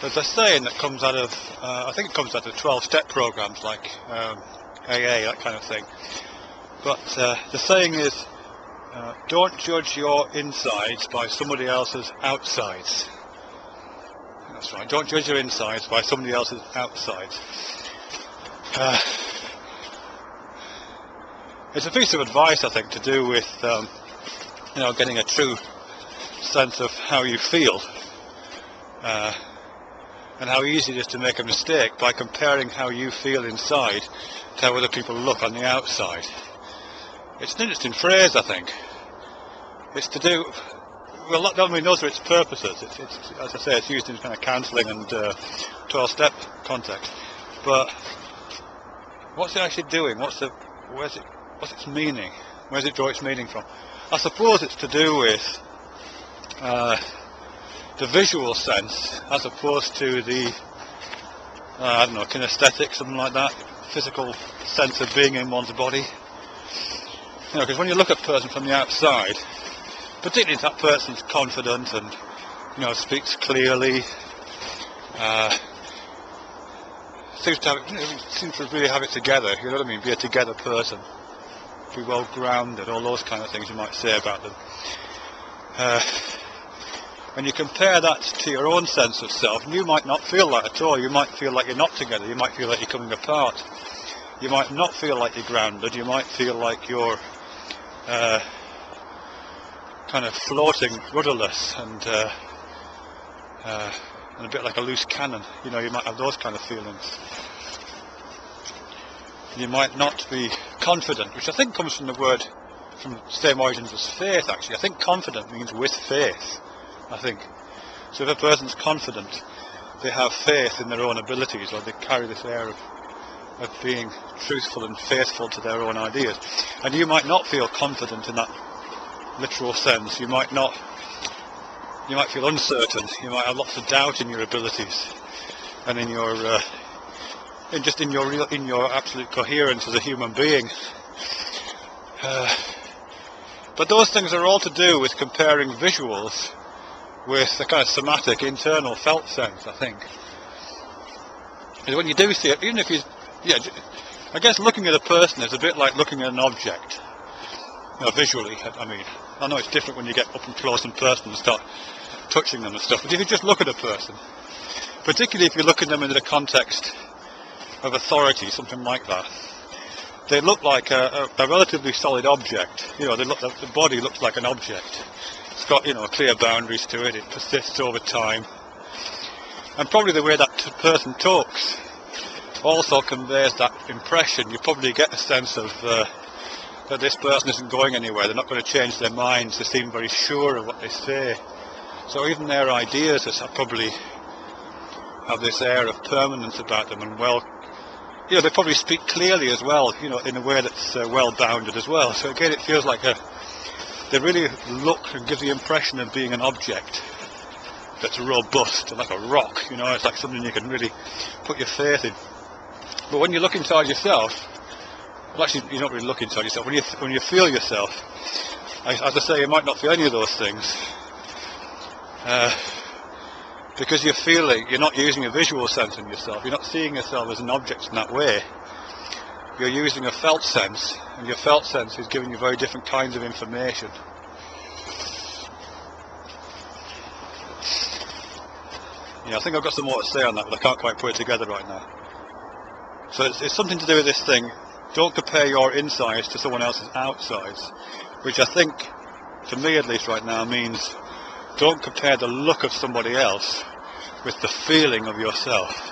There's a saying that comes out of, I think it comes out of 12-step programs like AA, that kind of thing. But the saying is, don't judge your insides by somebody else's outsides. That's right, don't judge your insides by somebody else's outsides. It's a piece of advice, I think, to do with getting a true sense of how you feel, and how easy it is to make a mistake by comparing how you feel inside to how other people look on the outside. It's an interesting phrase, I think. It's to do, well, not only knows for its purposes, it's, as I say, it's used in kind of counselling and 12-step context, but what's it actually doing? What's its meaning? Where does it draw its meaning from? I suppose it's to do with the visual sense as opposed to the, kinesthetic, something like that, physical sense of being in one's body. Because when you look at a person from the outside, particularly if that person's confident and speaks clearly, seems to really have it together, you know what I mean, be a together person, be well grounded, all those kind of things you might say about them. When you compare that to your own sense of self, you might not feel that at all. You might feel like you're not together, you might feel like you're coming apart, you might not feel like you're grounded, you might feel like you're kind of floating, rudderless, and a bit like a loose cannon. You might have those kind of feelings. You might not be confident, which I think comes from the word, from the same origins as faith, actually. I think confident means with faith, I think. So if a person's confident, they have faith in their own abilities, or they carry this air of being truthful and faithful to their own ideas. And you might not feel confident in that literal sense. You might feel uncertain. You might have lots of doubt in your abilities and in your in your absolute coherence as a human being. But those things are all to do with comparing visuals with the kind of somatic, internal, felt sense, I think. And when you do see it, even if I guess looking at a person is a bit like looking at an object. Visually, I mean. I know it's different when you get up and close and personal and start touching them and stuff, but if you just look at a person, particularly if you look at them in the context of authority, something like that, they look like a relatively solid object. The body looks like an object. It's got, clear boundaries to it. It persists over time. And probably the way that person talks also conveys that impression. You probably get a sense of that this person isn't going anywhere. They're not going to change their minds. They seem very sure of what they say. So even their ideas probably have this air of permanence about them, and they probably speak clearly as well, in a way that's well-bounded as well. So again, it feels like they really look and give the impression of being an object that's robust, like a rock, it's like something you can really put your faith in. But when you look inside yourself, well, actually, you don't really look inside yourself. When you feel yourself, as I say, you might not feel any of those things, because you're not using a visual sense in yourself. You're not seeing yourself as an object in that way. You're using a felt sense, and your felt sense is giving you very different kinds of information. I think I've got some more to say on that, but I can't quite put it together right now. So it's something to do with this thing. Don't compare your insides to someone else's outsides, which I think, to me at least right now, means don't compare the look of somebody else with the feeling of yourself.